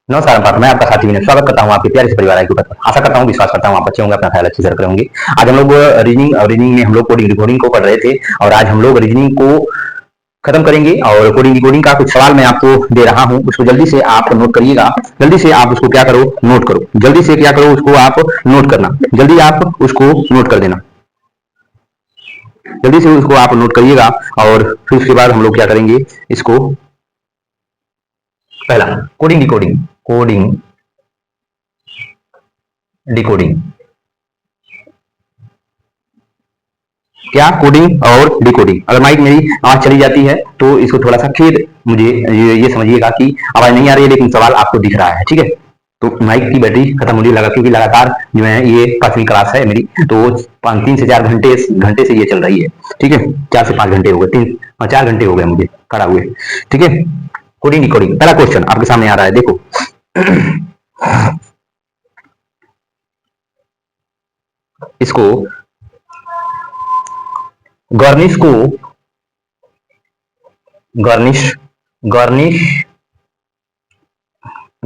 नमस्कार पात्र, मैं आपका साथी विनय स्वागत करता हूं आपके प्यारे से परिवार के ऊपर। आशा करता हूं, विश्वास करता हूं आप अच्छे होंगे, अपना ख्याल अच्छे से रख रहे होंगे। आज हम लोग रीजनिंग में हम लोग कोडिंग डिकोडिंग को पढ़ रहे थे और आज हम लोग रीजनिंग को खत्म करेंगे और कोडिंग डिकोडिंग का कुछ सवाल मैं आपको दे रहा हूं, उसको जल्दी से आप नोट करिएगा। जल्दी से आप उसको क्या करो, नोट करो। जल्दी से क्या करो, उसको आप नोट करना। जल्दी आप उसको नोट कर देना। जल्दी से उसको आप नोट करिएगा और फिर उसके बाद हम लोग क्या करेंगे, इसको पहला कोडिंग डिकोडिंग, कोडिंग डिकोडिंग, क्या कोडिंग और डिकोडिंग। अगर माइक मेरी आवाज चली जाती है तो इसको थोड़ा सा खेद मुझे ये समझिएगा कि आवाज नहीं आ रही है लेकिन सवाल आपको दिख रहा है, ठीक है। तो माइक की बैटरी खत्म होने लगा क्योंकि लगातार जो है ये 5वीं क्लास है मेरी, तो 3 से 4 घंटे से ये चल रही है, ठीक है। 4 से 5 घंटे हो गए, 4 घंटे हो गए मुझे खड़ा हुए, ठीक है। कोडिंग डिकोडिंग, पहला क्वेश्चन आपके सामने आ रहा है, देखो। इसको गर्निश को गर्निश गर्निश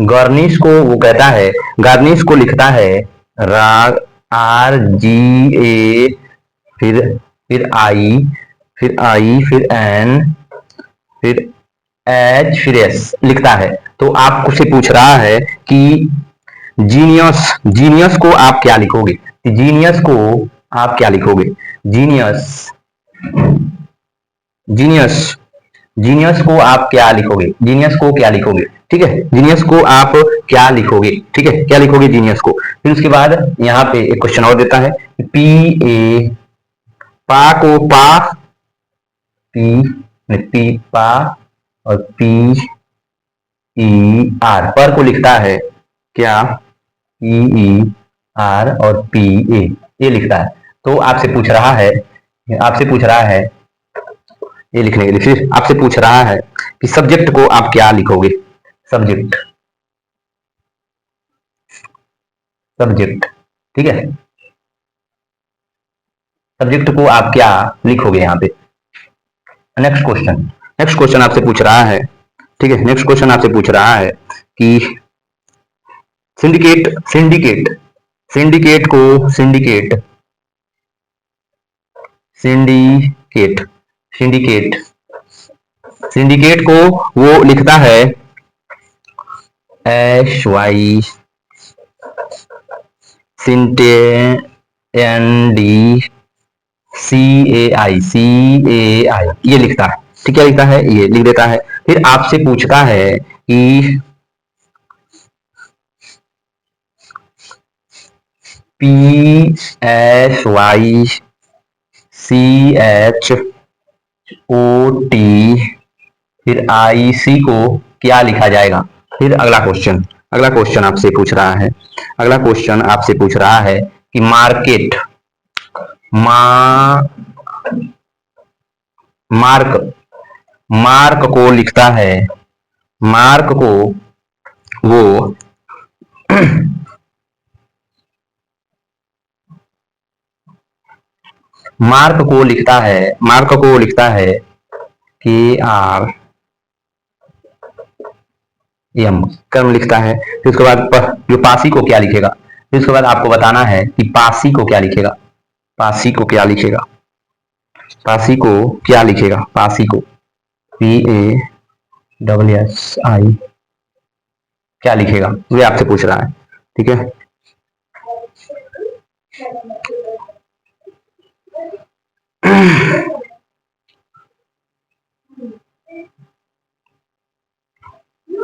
गर्निश को वो कहता है, गार्निश को लिखता है राग RGA, फिर एन, फिर एच, फिर एस लिखता है। तो आपसे पूछ रहा है कि जीनियस, जीनियस को आप क्या लिखोगे? जीनियस को आप क्या लिखोगे? जीनियस, जीनियस जीनियस को आप क्या लिखोगे? जीनियस को क्या लिखोगे? ठीक है, जीनियस को आप क्या लिखोगे? ठीक है, क्या लिखोगे जीनियस को? फिर उसके बाद यहाँ पे एक क्वेश्चन और देता है, पी ए, पा को पा, पी पा और पी ई आर, पर को लिखता है क्या? पी ई आर और पी ए, ये लिखता है। तो आपसे पूछ रहा है, ये लिखने के लिए फिर आपसे पूछ रहा है कि सब्जेक्ट को आप क्या लिखोगे? सब्जेक्ट, सब्जेक्ट, ठीक है। सब्जेक्ट को आप क्या लिखोगे यहाँ पे? नेक्स्ट क्वेश्चन, नेक्स्ट क्वेश्चन आपसे पूछ रहा है, ठीक है। नेक्स्ट क्वेश्चन आपसे पूछ रहा है कि सिंडिकेट, सिंडिकेट को सिंडिकेट, सिंडिकेट, सिंडिकेट, सिंडिकेट को वो लिखता है SY, सिंटे ND CAI, ये लिखता है, ठीक है, लिखता है, ये लिख देता है। फिर आपसे पूछता है कि PSYCHOT, फिर IC को क्या लिखा जाएगा? फिर अगला क्वेश्चन, अगला क्वेश्चन आपसे पूछ रहा है, अगला क्वेश्चन आपसे पूछ रहा है कि मार्केट, मार्क को लिखता है, मार्क को वो मार्क को लिखता है, मार्क को लिखता है KRM, कर्म लिखता है। फिर उसके बाद जो पासी को क्या लिखेगा? फिर उसके बाद आपको बताना है कि पासी को क्या लिखेगा, पासी को क्या लिखेगा, पासी को क्या लिखेगा, पासी को PASSI क्या लिखेगा, वे आपसे पूछ रहा है, ठीक है।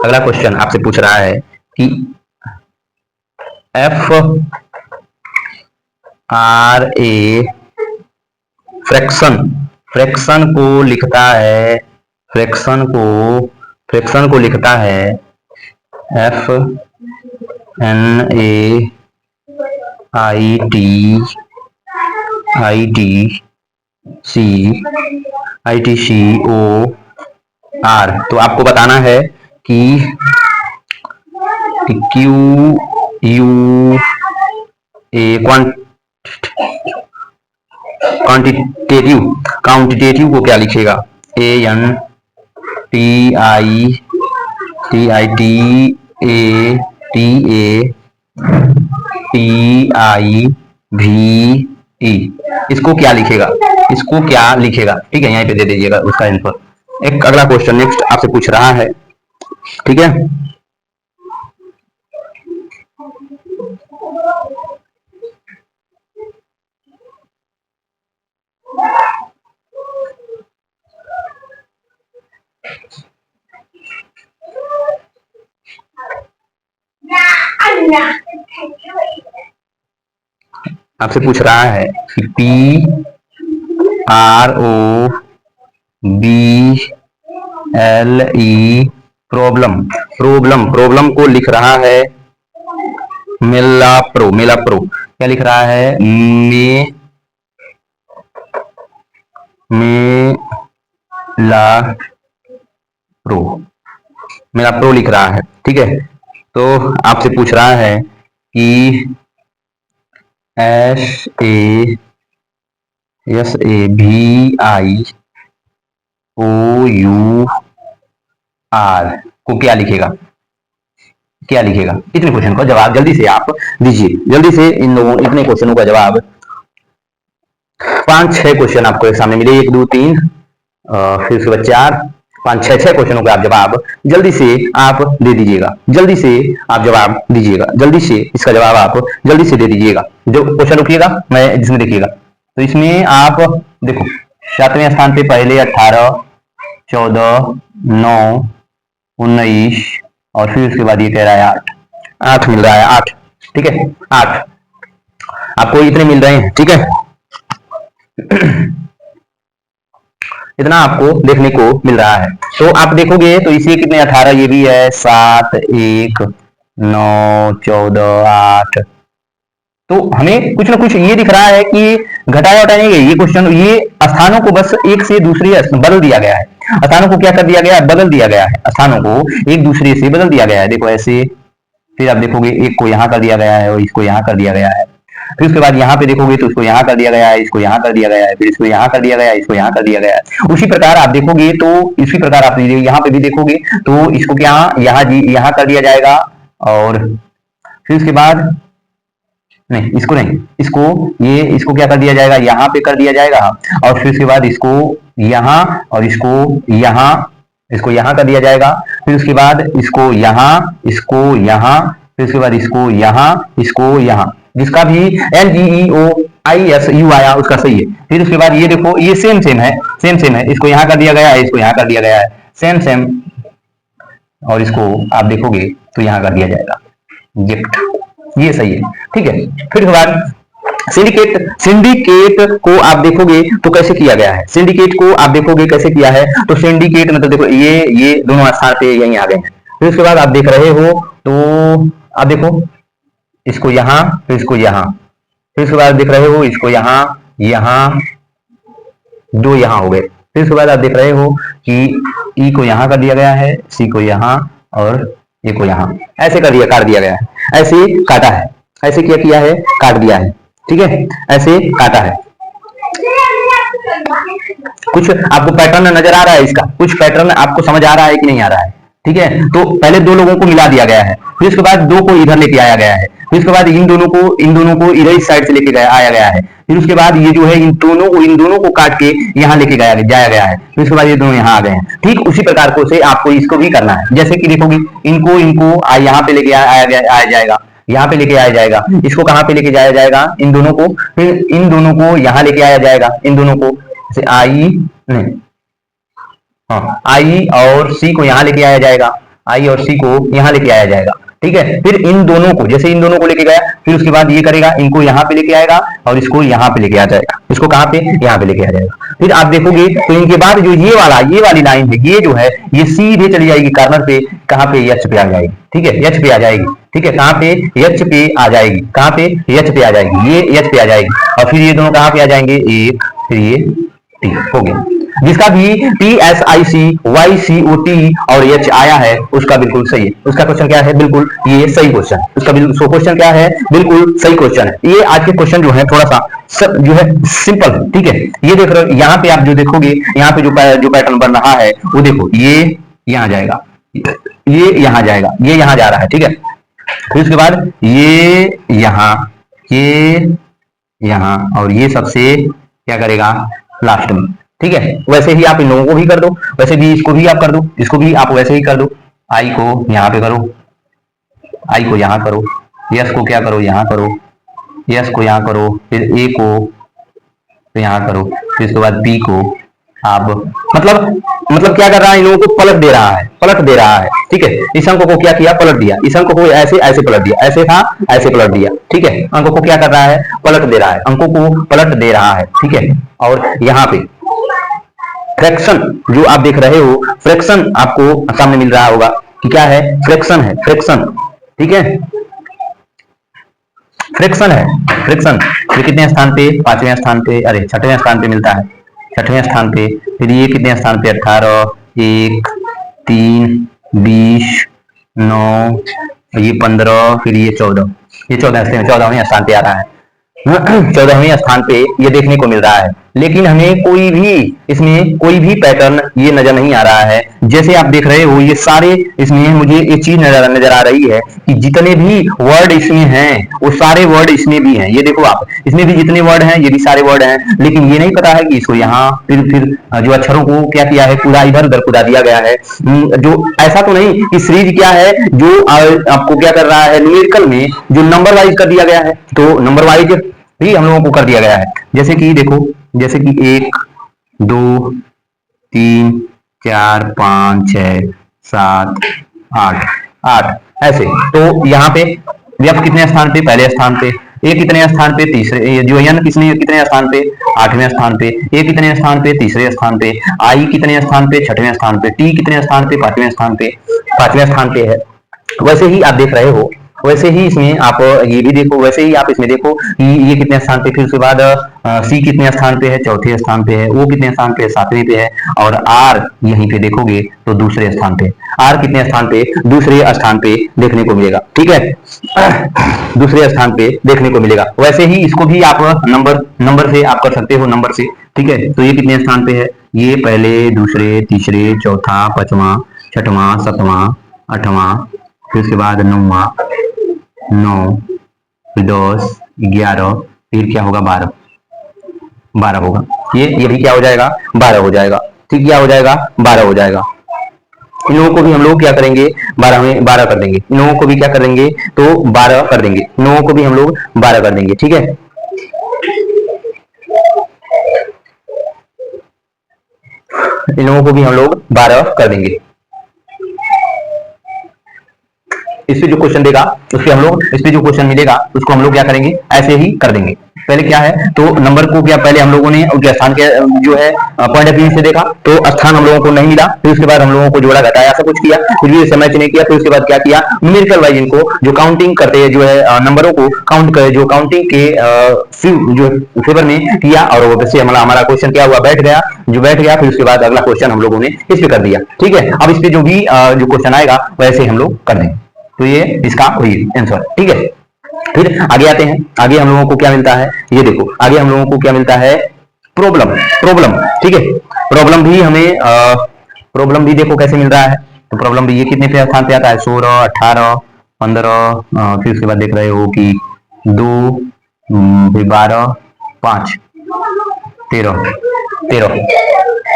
अगला क्वेश्चन आपसे पूछ रहा है कि FRA फ्रैक्शन, फ्रैक्शन को लिखता है, फ्रैक्शन को लिखता है FNAITCOR। तो आपको बताना है कि क्वांटिटेटिव, क्वांटिटेटिव को क्या लिखेगा? ANTITIVE ATATIVE, इसको क्या लिखेगा, इसको क्या लिखेगा, ठीक है, यहीं पे दे दीजिएगा उसका आंसर। एक अगला क्वेश्चन नेक्स्ट आपसे पूछ रहा है, ठीक है। आपसे पूछ रहा है कि PROBLE प्रॉब्लम को लिख रहा है मेलाप्रो, क्या लिख रहा है, मेलाप्रो लिख रहा है, ठीक है। तो आपसे पूछ रहा है कि SAVIOUR को क्या लिखेगा, इतने क्वेश्चन का जवाब जल्दी से आप दीजिए, जल्दी से इन लोगों इतने क्वेश्चनों का जवाब। 5-6 क्वेश्चन आपको एक सामने मिले, 1 2 3 फिर उसके बाद 4 5 6 क्वेश्चनों का आप जवाब जल्दी से आप दे दीजिएगा, जल्दी से आप जवाब दीजिएगा, जल्दी से इसका जवाब आप जल्दी से दे दीजिएगा। जो क्वेश्चन रुकिएगा मैं जिसमें देखिएगा, तो इसमें आप देखो 7वें स्थान पे पहले 18 14 9 19 और फिर उसके बाद ये कह रहा है 8 मिल रहा है, 8, ठीक है, 8 आपको इतने मिल रहे हैं, ठीक है। इतना आपको देखने को मिल रहा है। तो आप देखोगे तो इसे कितने 18, ये भी है 7 1 9 14 8, तो हमें कुछ ना कुछ ये दिख रहा है कि घटाया वटाया नहीं है ये क्वेश्चन, ये स्थानों को बस एक से दूसरे बदल दिया गया है, स्थानों को क्या कर दिया गया है, बदल दिया गया है, स्थानों को एक दूसरे से बदल दिया गया है, देखो ऐसे। फिर आप देखोगे एक को यहाँ कर दिया गया है और इसको यहाँ कर दिया गया है, फिर उसके बाद यहाँ पे देखोगे तो इसको यहाँ कर दिया गया है, इसको यहाँ कर दिया गया है, फिर इसको यहाँ कर दिया गया है, इसको यहाँ कर दिया गया है। उसी प्रकार आप देखोगे तो इसी प्रकार आप यहाँ पे भी देखोगे तो इसको क्या यहाँ कर दिया जाएगा, और फिर उसके बाद नहीं, इसको नहीं, इसको क्या कर दिया जाएगा, यहाँ पे कर दिया जाएगा, और फिर उसके बाद इसको यहाँ और इसको यहाँ कर दिया जाएगा, फिर उसके बाद इसको यहाँ, फिर उसके बाद इसको यहाँ, जिसका भी LGEOISU आया उसका सही है। फिर उसके बाद ये देखो ये सेम है, इसको यहाँ कर दिया गया है, इसको यहाँ कर दिया गया है, सेम, और इसको आप देखोगे तो यहाँ कर दिया जाएगा गिफ्ट, ये सही है, ठीक है। फिर उसके बाद सिंडिकेट को आप देखोगे तो कैसे किया गया है, सिंडिकेट को आप देखोगे कैसे किया है, तो सिंडिकेट मतलब देखो ये दोनों स्थान पे यहीं आ गए हैं। फिर उसके बाद आप देख रहे हो तो आप देखो इसको यहाँ, फिर इसको यहाँ, फिर उसके बाद देख रहे हो इसको यहाँ दो यहाँ हो गए। फिर उसके बाद आप देख रहे हो कि ई को यहाँ कर दिया गया है, सी को यहाँ और ए को यहाँ, ऐसे कर दिया, काट दिया गया है, ऐसे काटा है, ऐसे क्या किया है, काट दिया है, ठीक है, ऐसे काटा है। कुछ आपको पैटर्न नजर आ रहा है, इसका कुछ पैटर्न आपको समझ आ रहा है कि नहीं आ रहा है, ठीक है। तो पहले दो लोगों को मिला दिया गया है, फिर उसके बाद दो को इधर लेके आया गया है, फिर उसके बाद इन दोनों को इधर इस साइड से लेके आया गया है, फिर उसके बाद ये जो है इन दोनों को काट के यहाँ लेके जाया गया है, फिर उसके बाद ये दोनों यहाँ आ गए हैं। ठीक उसी प्रकार को से आपको इसको भी करना है, जैसे कि देखोगे इनको यहाँ पे लेके आया जाएगा, यहाँ पे लेके आया जाएगा, इसको कहाँ पे लेके जाया जाएगा, इन दोनों को, फिर इन दोनों को यहाँ लेके आया जाएगा, इन दोनों को आई और सी को यहाँ लेके आया जाएगा, आई और सी को यहाँ लेके आया जाएगा, ठीक है। फिर इन दोनों को, जैसे इन दोनों को लेके गया, फिर उसके बाद ये करेगा, इनको यहाँ पे लेके आएगा और इसको यहाँ पे लेके आ जाएगा, इसको कहाँ पे, यहाँ पे लेके आ जाएगा। फिर आप देखोगे तो इनके बाद जो ये वाली लाइन है, ये जो है ये सीधे चली जाएगी कार्नर पे, कहाँ पे, एच पे आ जाएगी, ठीक है, एच पे आ जाएगी, ठीक है, कहाँ पे, एच पे आ जाएगी, कहाँ पे, एच पे आ जाएगी, ये एच पे आ जाएगी, और फिर ये दोनों कहाँ पे आ जाएंगे, एक, फिर ये टी हो गया। जिसका भी PSIC YCOT और H आया है उसका बिल्कुल सही है, उसका क्वेश्चन क्या है, बिल्कुल ये सही क्वेश्चन, उसका बिल्कुल क्वेश्चन क्या है, बिल्कुल सही क्वेश्चन है। ये आज के क्वेश्चन जो है थोड़ा सा जो है सिंपल, ठीक है। ये देख रहे हो यहाँ पे आप जो देखोगे, यहाँ पे जो पैटर्न बन रहा है वो देखो, ये यहाँ जाएगा, ये यहां जाएगा, ये यहां जा रहा है, ठीक है। फिर उसके बाद ये यहां और ये सबसे क्या करेगा लास्ट में, ठीक है। वैसे ही आप इन लोगों को भी कर दो, वैसे भी इसको भी आप कर दो, इसको भी आप वैसे ही कर दो। आई को यहाँ पे करो, आई को यहाँ करो, यस को क्या करो यहाँ करो, यस को यहाँ करो, फिर ए को तो यहाँ करो, फिर उसके बाद बी को आप मतलब क्या कर रहा है, इन लोगों को पलट दे रहा है, पलट दे रहा है, ठीक है। इस अंक को क्या किया, पलट दिया, इस अंक को ऐसे ऐसे पलट दिया, ऐसे था ऐसे पलट दिया, ठीक है। अंकों को क्या कर रहा है, पलट दे रहा है, अंकों को पलट दे रहा है, ठीक है। और यहाँ पे फ्रैक्शन जो आप देख रहे हो, फ्रैक्शन आपको सामने मिल रहा होगा कि क्या है, फ्रैक्शन है, फ्रैक्शन, ठीक है, फ्रैक्शन है, फ्रैक्शन। ये कितने स्थान पे, पांचवें स्थान पे, अरे छठवें स्थान पे मिलता है, छठवें स्थान पे। फिर ये कितने स्थान पे, 18, 1, 3, 20, 9, ये 15, फिर ये 14, ये 14वें स्थान पे आ रहा है। 14वें स्थान पे ये देखने को मिल रहा है, लेकिन हमें कोई भी इसमें कोई भी पैटर्न ये नजर नहीं आ रहा है। जैसे आप देख रहे हो, ये सारे इसमें मुझे एक चीज नजर आ रही है कि जितने भी वर्ड इसमें हैं वो सारे वर्ड इसमें भी हैं। ये देखो आप, इसमें भी जितने वर्ड हैं ये भी सारे वर्ड हैं, लेकिन ये नहीं पता है कि इसको यहाँ फिर जो अक्षरों को क्या किया है, पूरा इधर उधर कूदा दिया गया है। जो ऐसा तो नहीं कि सीरीज क्या है जो आपको क्या कर रहा है, न्यूमेरिकल में जो नंबर वाइज कर दिया गया है, तो नंबर वाइज भी हम लोगों को कर दिया गया है। जैसे कि देखो, जैसे कि 1, 2, 3, 4, 5, 6, 7, 8 ऐसे। तो यहाँ पे व्यक्ति कितने स्थान पे, पहले स्थान पे। ए कितने स्थान पे, तीसरे, जो यन कितने स्थान पे, 8वें स्थान पे। ए कितने स्थान पे, तीसरे स्थान पे। आई कितने स्थान पे, 6वें स्थान पे। टी कितने स्थान पे, 5वें स्थान पे, 5वें स्थान पे है। वैसे ही आप देख रहे हो, वैसे ही इसमें आप ये भी देखो, वैसे ही आप इसमें देखो कि ये कितने स्थान पे। फिर उसके बाद सी कितने स्थान पे है, चौथे स्थान पे है। ओ कितने स्थान पे, 7वें पे है। और आर यहीं पे देखोगे तो दूसरे स्थान पे, आर कितने स्थान पे, दूसरे स्थान पे देखने को मिलेगा, ठीक है, दूसरे स्थान पे देखने को मिलेगा। वैसे ही इसको भी आप नंबर से आप कर सकते हो, नंबर से, ठीक है। तो ये कितने स्थान पे है, ये पहले, दूसरे, तीसरे, चौथा, पांचवा, छठवां, सातवां, आठवां, फिर उसके बाद 9वां, 9, 10, 11, फिर क्या होगा, 12 होगा। ये भी क्या हो जाएगा, 12 हो जाएगा, ठीक, क्या हो जाएगा, 12 हो जाएगा। इन लोगों को भी हम लोग क्या करेंगे, 12 में 12 कर देंगे। इन लोगों को भी क्या करेंगे, तो 12 कर देंगे। इन लोगों को भी हम लोग 12 कर देंगे, ठीक है। इन लोगों को भी हम लोग 12 कर देंगे। इस पे जो क्वेश्चन देगा उसके हम लोग, इस पे जो क्वेश्चन मिलेगा उसको हम लोग क्या करेंगे, ऐसे ही कर देंगे। पहले क्या है, तो नंबर को क्या पहले हम लोगों ने उनके स्थान के जो है पॉइंट ऑफ व्यू से देखा, तो स्थान हम लोगों को नहीं मिला। फिर उसके बाद हम लोगों को जोड़ा घटाया, सब कुछ किया, फिर भी इससे मैच नहीं किया। फिर उसके बाद क्या किया, न्यूमेरिकल वाइज इनको जो काउंटिंग करते हैं, जो है नंबरों को काउंट करे, जो काउंटिंग के जो फेवर में किया, और वो वैसे हमारा क्वेश्चन क्या हुआ, बैठ गया, जो बैठ गया। फिर उसके बाद अगला क्वेश्चन हम लोगों ने इस पे कर दिया, ठीक है। अब इस पे जो भी जो क्वेश्चन आएगा वैसे हम लोग कर देंगे, तो ये इसका वही आंसर, ठीक है। फिर आगे आते हैं, आगे हम लोगों को क्या मिलता है, ये देखो आगे हम लोगों को क्या मिलता है, प्रॉब्लम, ठीक है। प्रॉब्लम भी हमें प्रॉब्लम भी देखो कैसे मिल रहा है। तो प्रॉब्लम भी ये कितने पे स्थान पे आता है, 16, 18, 15, फिर उसके बाद देख रहे हो कि 2, फिर 12, 5, 13,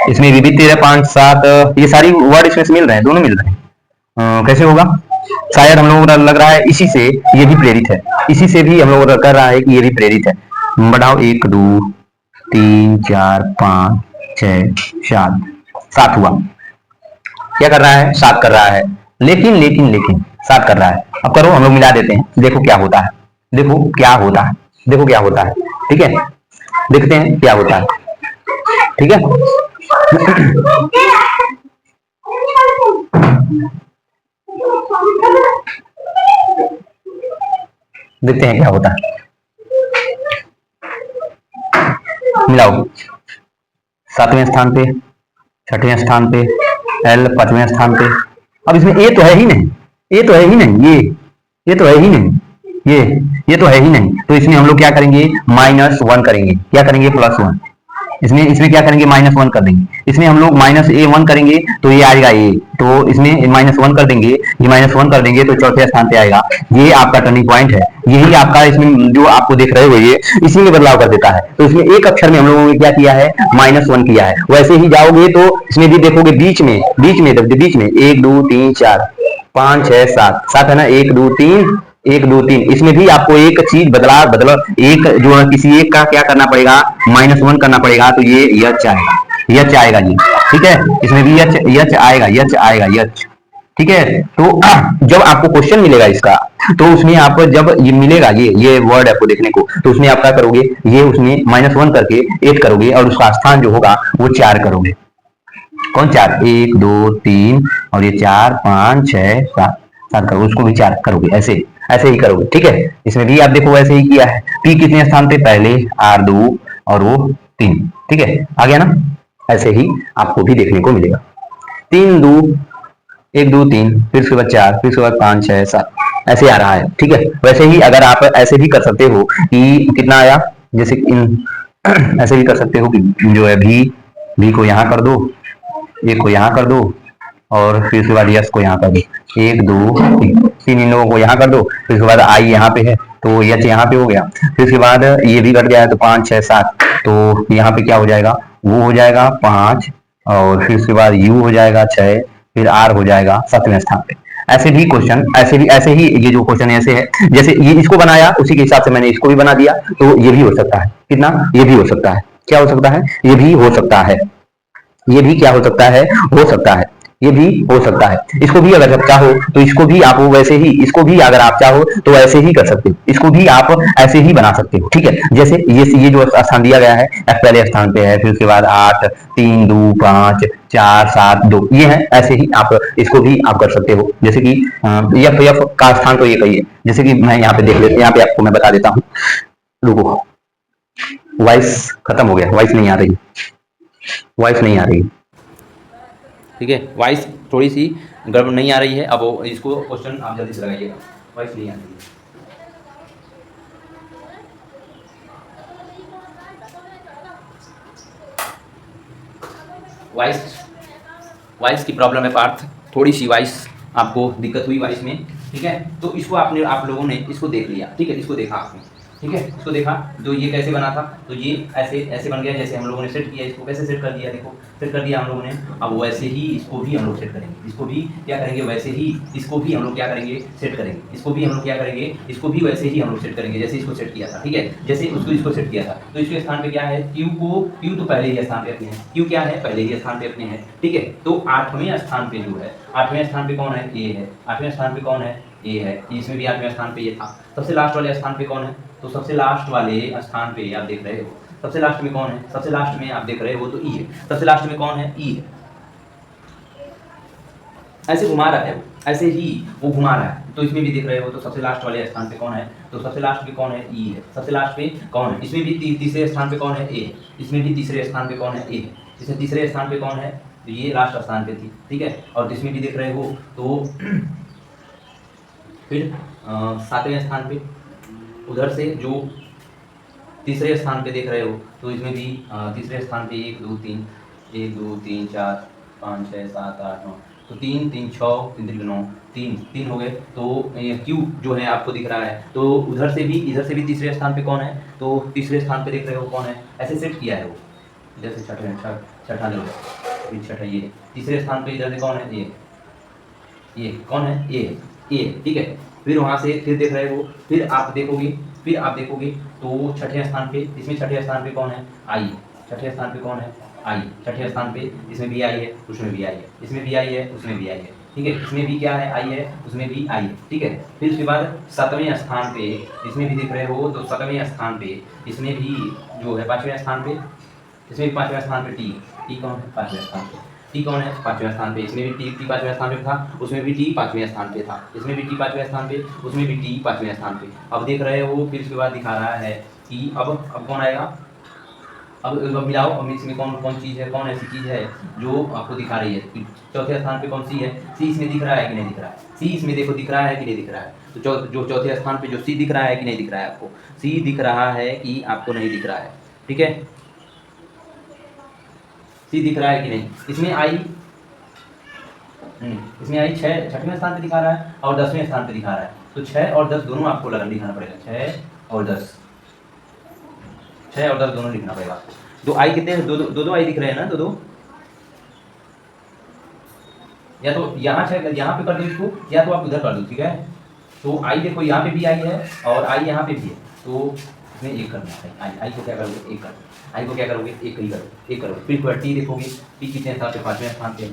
इसमें भी 13, 5, 7, ये सारी वर्ड इसमें से मिल रहे हैं, दोनों मिल रहे हैं। कैसे होगा, शायद हम लोगों को लग रहा है इसी से ये भी प्रेरित है, इसी से भी हम लोग कर रहा है कि ये भी प्रेरित है। बढ़ाओ, 1, 2, 3, 4, 5, 6, 7 हुआ। क्या कर रहा है, 7 कर रहा है, लेकिन 7 कर रहा है। अब करो, हम लोग मिला देते हैं, देखो क्या होता है, देखो क्या होता है, देखो क्या होता है, ठीक है, देखते हैं क्या होता है, ठीक है। देखते हैं क्या होता है, मिलाओ, 7वें स्थान पे, 6ठवें स्थान पे, एल 5वें स्थान पे। अब इसमें ए तो है ही नहीं, ए तो है ही नहीं, ये तो है ही नहीं, ये तो है ही नहीं। तो इसमें हम लोग क्या करेंगे, -1 करेंगे, क्या करेंगे, +1, इसमें इसमें क्या करेंगे, -1 कर देंगे। इसमें हम लोग -A1 करेंगे तो ये आएगा A, तो इसमें -1 कर देंगे, ये -1 कर देंगे तो चौथे स्थान पे आएगा। ये आपका टर्निंग पॉइंट है, यही आपका इसमें जो आपको देख रहे हो ये इसी में बदलाव कर देता है। तो इसमें एक अक्षर में हम लोगों ने क्या किया है, -1 किया है। वैसे ही जाओगे तो इसमें भी देखोगे बीच में 1 2 3 4 5 6 7 7 है ना, 1 2 3 1 2 3, इसमें भी आपको एक चीज बदला एक जो है किसी एक का क्या करना पड़ेगा, -1 करना पड़ेगा, तो ये यच आएगा, यच आएगा जी। ठीक है, इसमें भी यच यच आएगा, यच आएगा, यच। ठीक है, तो जब आपको क्वेश्चन मिलेगा इसका, तो उसमें आप जब ये मिलेगा ये वर्ड आपको देखने को, तो उसमें आप क्या करोगे, ये उसमें -1 करके 8 करोगे और उसका स्थान जो होगा वो 4 करोगे। कौन 4, 1 2 3 और ये 4 5 6 7 7 करोगे, उसको भी 4 करोगे, ऐसे ऐसे ही करोगे। ठीक है, इसमें भी आप देखो वैसे ही किया है। पी कितने स्थान पे, पहले R2 और वो 3। ठीक है, आ गया ना, ऐसे ही आपको भी देखने को मिलेगा। 3 2 1 2 3, फिर उसके बाद 4, फिर उसके बाद 5 6 7, ऐसे आ रहा है। ठीक है, वैसे ही अगर आप ऐसे भी कर सकते हो कि कितना आया, जैसे ऐसे भी कर सकते हो कि जो है भी को यहाँ कर दो, एक को यहाँ कर दो और फिर उसके बाद यस को यहाँ कर दो, 1 2 3 तीन इन लोगों को यहाँ कर दो, फिर उसके बाद आई यहाँ पे है तो यच यहाँ पे हो गया, फिर उसके बाद ये भी कट गया है तो 5 6 7, तो यहाँ पे क्या हो जाएगा, वो हो जाएगा 5 और फिर उसके बाद यू हो जाएगा 6, फिर आर हो जाएगा 7वें स्थान पे। ऐसे भी क्वेश्चन, ऐसे ही ये जो क्वेश्चन ऐसे है, जैसे ये इसको बनाया उसी के हिसाब से मैंने इसको भी बना दिया, तो ये भी हो सकता है। कितना, ये भी हो सकता है, क्या हो सकता है, ये भी हो सकता है, ये भी क्या हो सकता है, हो सकता है, ये भी हो सकता है। इसको भी अगर आप चाहो तो इसको भी आप वैसे ही, इसको भी अगर आप चाहो तो ऐसे ही कर सकते हो, इसको भी आप ऐसे ही बना सकते हो। ठीक है, जैसे ये जो स्थान दिया गया है, पहले स्थान पे है, फिर उसके बाद 8 3 2 5 4 7 2, ये है, ऐसे ही आप इसको भी आप कर सकते हो। जैसे कि यफ यफ का स्थान तो ये कहिए, जैसे कि मैं यहाँ पे देख लेते, यहाँ पे आपको मैं बता देता हूँ, रुको, वॉइस खत्म हो गया, वॉइस नहीं आ रही, वॉइस नहीं आ रही। ठीक है, वॉइस थोड़ी सी गड़बड़ नहीं आ रही है। अब इसको क्वेश्चन आप जल्दी से लगाइएगा, वॉइस नहीं आ रही है। वॉइस की प्रॉब्लम है पार्थ, थोड़ी सी वॉइस आपको दिक्कत हुई वॉइस में। ठीक है, तो इसको आप लोगों ने इसको देख लिया। ठीक है, इसको देखा आपने, ठीक है, इसको देखा, तो ये कैसे बना था, तो ये ऐसे बन गया, जैसे हम लोगों ने सेट किया, इसको कैसे सेट कर दिया, देखो सेट कर दिया हम लोगों ने। अब वैसे ही इसको भी हम लोग सेट करेंगे, इसको भी क्या करेंगे, वैसे ही इसको भी हम लोग क्या करेंगे, सेट करेंगे, इसको भी हम लोग क्या करेंगे, इसको भी वैसे ही हम लोग सेट करेंगे जैसे इसको सेट किया था। ठीक है, जैसे उसको इसको सेट किया था, तो इसके स्थान पे क्या है, क्यू तो पहले ही स्थान पे अपने है, क्यू क्या है, पहले ही स्थान पे अपने है। ठीक है, तो 8वें स्थान पे जो है, 8वें स्थान पे कौन है, ए है, 8वें स्थान पे कौन है, ए है, इसमें भी 8वें स्थान पे ये था। सबसे लास्ट वाले स्थान पे कौन है, तो सबसे लास्ट वाले स्थान पे आप देख रहे हो, सबसे लास्ट में कौन है, सबसे लास्ट में आप देख रहे हो तो ई है, सबसे लास्ट में कौन है, ई है। ऐसे घुमा रहा है वो, ऐसे ही वो घुमा रहा है, तो इसमें भी देख रहे हो, तो सबसे लास्ट वाले स्थान पे कौन है, तो सबसे लास्ट पे कौन है, ई है, सबसे लास्ट पे कौन है, इसमें भी तीसरे स्थान पे कौन है, ए है, इसमें भी तीसरे स्थान पे कौन है, ए है, इसमें तीसरे स्थान पे कौन है, तो ये लास्ट स्थान पे थी। ठीक है, और इसमें भी देख रहे हो तो फिर 7वें स्थान पे उधर से जो तीसरे स्थान पे देख रहे हो, तो इसमें भी तीसरे स्थान पे 1 2 3 1 2 3 4 5 6 7 8 9, तो 3 3 6 3 3 9 3 हो गए। तो ये क्यू जो है आपको दिख रहा है, तो उधर से भी इधर से भी तीसरे स्थान पे कौन है, तो तीसरे स्थान पे देख रहे हो कौन है, ऐसे सेट किया है वो, इधर से छठा ले लो, छठा ये तीसरे स्थान पे, इधर से कौन है, ये कौन है, ए। ठीक है, फिर वहाँ से फिर देख रहे हो, फिर आप देखोगे तो छठे स्थान पे, इसमें छठे स्थान पे कौन है, आई, छठे स्थान पे कौन है, आई, छठे स्थान पे इसमें भी आई है, उसमें भी आई है, इसमें भी आई है, उसमें भी आई है। ठीक है, इसमें भी क्या है, आई है, उसमें भी आई है। ठीक है, फिर उसके बाद 7वें स्थान पे इसमें भी देख रहे हो, तो 7वें स्थान पे इसमें भी जो है 5वें स्थान पे, इसमें भी 5वें स्थान पे टी कौन है, 5वें स्थान पे टी कौन है, 5वें स्थान पे, इसमें भी टी 5वें स्थान पे था, उसमें भी टी 5वें स्थान पे था, इसमें भी टी 5वें स्थान पे, उसमें भी टी 5वें स्थान पे। अब देख रहे हो, फिर उसके बाद दिखा रहा है कि अब कौन आएगा, अब मिलाओ, अब इसमें कौन चीज़ है, कौन ऐसी चीज़ है जो आपको दिखा रही है, चौथे स्थान पे कौन सी है, सी इसमें दिख रहा है कि नहीं दिख रहा है, सी इसमें देखो दिख रहा है कि नहीं दिख रहा है, तो जो चौथे स्थान पे जो सी दिख रहा है कि नहीं दिख रहा है, आपको सी दिख रहा है कि आपको नहीं दिख रहा है। ठीक है, सी दिख रहा है कि नहीं। इसमें आई इसमें आई 6वें स्थान पे दिखा रहा है और 10वें स्थान पे दिखा रहा है, तो 6 और 10 दोनों आपको लगन दिखाना पड़ेगा। 6 और 10 दोनों लिखना पड़ेगा। तो आई कितने हैं? दो आई दिख रहे हैं ना, दो या तो यहाँ पे कर दो इसको, या तो आप उधर कर दो, ठीक है। तो आई देखो यहाँ पे भी आई है और आई यहाँ पे भी है, तो इसमें एक करना है। आई को क्या करोगे? एक करो। आई को क्या करोगे? एक ही करो, एक करोगे। फिर टी देखोगे, टी कितने स्थान पे? 5वें स्थान पे है।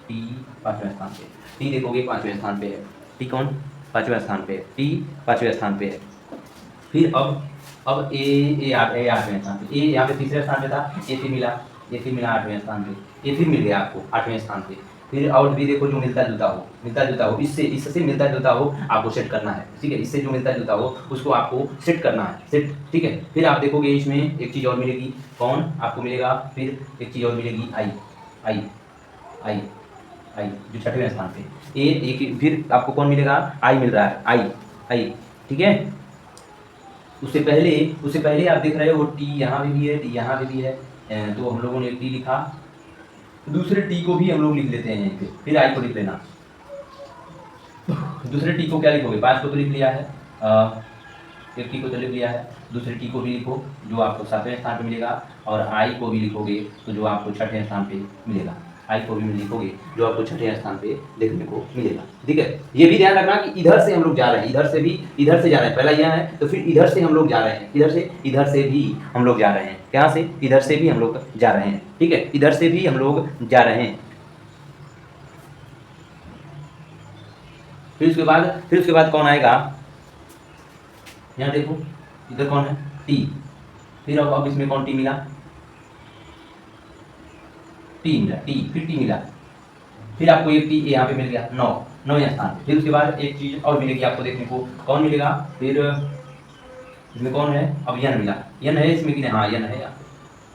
टी 5वें स्थान पे। टी देखोगे 5वें स्थान पे है। टी कौन? 5वें स्थान पे है। टी 5वें स्थान पे है। फिर अब ए 8वें स्थान पे। ए यहाँ पे 3रे स्थान पे था, ए फिर मिला 8वें स्थान पे। ए फिर मिल गया आपको 8वें स्थान पे। फिर और भी देखो जो मिलता जुलता हो, इससे मिलता जुलता हो आपको सेट करना है, ठीक है। इससे जो मिलता जुलता हो उसको आपको सेट करना है, सेट, ठीक है। फिर आप देखोगे इसमें एक चीज़ और मिलेगी, कौन आपको मिलेगा? फिर एक चीज़ और मिलेगी, आई जो 6वें स्थान पे। एक फिर आपको कौन मिलेगा? आई मिल रहा है, आई, ठीक है। उससे पहले आप देख रहे हो टी यहाँ पे भी है, टी यहाँ पे भी है, तो हम लोगों ने टी लिखा। दूसरे टी को भी हम लोग लिख लेते हैं यहीं पे, फिर आई को लिख लेना। दूसरे टी को क्या लिखोगे? 5 को तो लिख लिया है, एक टी को तो लिख लिया है। दूसरे टी को भी लिखो जो आपको 7वें स्थान पे मिलेगा, और आई को भी लिखोगे तो जो आपको 6ठे स्थान पे मिलेगा। आई को भी लिखोगे जो आपको 6ठे स्थान पे देखने को मिलेगा, ठीक है। ये भी ध्यान रखना कि इधर से हम लोग जा रहे हैं, इधर से जा रहे हैं। पहला यह है, तो फिर इधर से हम लोग जा रहे हैं, इधर से भी हम लोग जा रहे हैं। क्या से? इधर से भी हम लोग जा रहे हैं, ठीक है। इधर से भी हम लोग जा रहे हैं। फिर उसके बाद कौन आएगा? यहाँ देखो, इधर कौन है? टी। फिर अब इसमें कौन? टी मिला, फिर टी मिला। फिर आपको एक टी यहाँ पे मिल गया 9वें स्थान पे। फिर उसके बाद एक चीज और मिलेगी आपको देखने को, कौन मिलेगा? फिर इसमें कौन है? अब यन मिला, यन है इसमें कि नहीं? हाँ, यन है।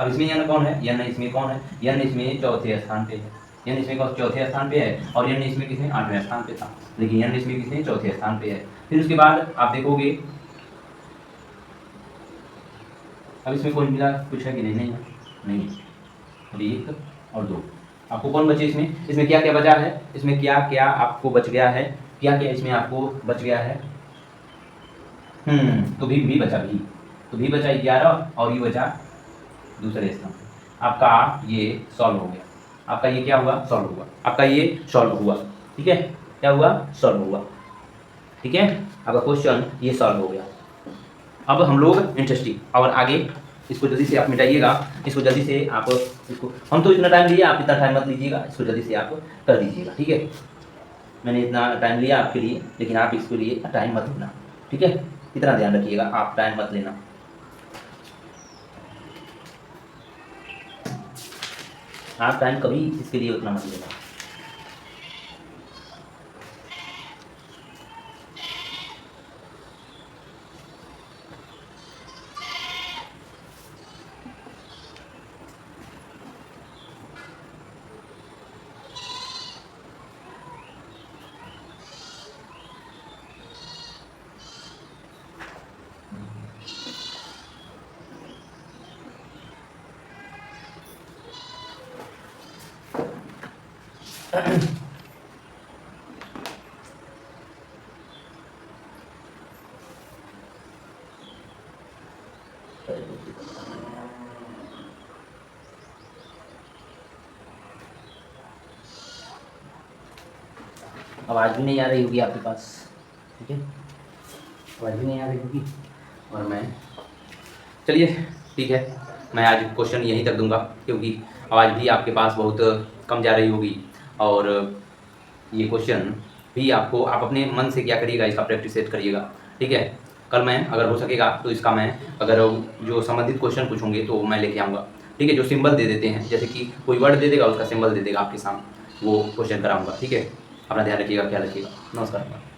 अब इसमें यन कौन है? यन इसमें कौन है? यन इसमें 4थे स्थान पे है। यन इसमें 4थे स्थान पे है, और यन इसमें किसमें? 8वें स्थान पे था, लेकिन यन इसमें किसमें? 4थे स्थान पे है। फिर उसके बाद आप देखोगे, अब इसमें कोई मिला कुछ है कि नहीं? नहीं। अभी 1 और 2 आपको कौन बचे इसमें क्या क्या बचा है? इसमें क्या क्या आपको बच गया है? क्या क्या इसमें आपको बच गया है? तो भी बचा, तो भी बचा 11, और ये बचा दूसरे स्थान पे। आपका ये सॉल्व हो गया। आपका ये क्या हुआ? सॉल्व हुआ। आपका ये सॉल्व हुआ, ठीक है। क्या हुआ? सॉल्व हुआ, ठीक है। आपका क्वेश्चन ये सॉल्व हो गया। अब हम लोग इंटरेस्टिंग और आगे इसको जल्दी से आप मिटाइएगा, इसको जल्दी से आप इसको, हम तो इतना टाइम लिया, आप इतना टाइम मत लीजिएगा, इसको जल्दी से आप कर दीजिएगा, ठीक है। मैंने इतना टाइम लिया आपके लिए, लेकिन आप इसके लिए टाइम मत लेना, ठीक है। इतना ध्यान रखिएगा, आप टाइम मत लेना। आप टाइम कभी इसके लिए उतना मत लेना। आवाज़ भी नहीं आ रही होगी आपके पास, ठीक है। आवाज़ भी नहीं आ रही होगी, और मैं, चलिए ठीक है, मैं आज क्वेश्चन यहीं तक दूंगा, क्योंकि आवाज़ भी आपके पास बहुत कम जा रही होगी। और ये क्वेश्चन भी आपको, आप अपने मन से क्या करिएगा, इसका प्रैक्टिस सेट करिएगा, ठीक है। कल मैं अगर हो सकेगा तो इसका मैं, अगर जो संबंधित क्वेश्चन पूछूंगे तो मैं लेके आऊँगा, ठीक है। जो सिंबल दे देते हैं, जैसे कि कोई वर्ड दे देगा, उसका सिंबल दे देगा आपके सामने, वो क्वेश्चन कराऊँगा, ठीक है। अपना ध्यान रखिएगा, ख्याल रखिएगा। नमस्कार।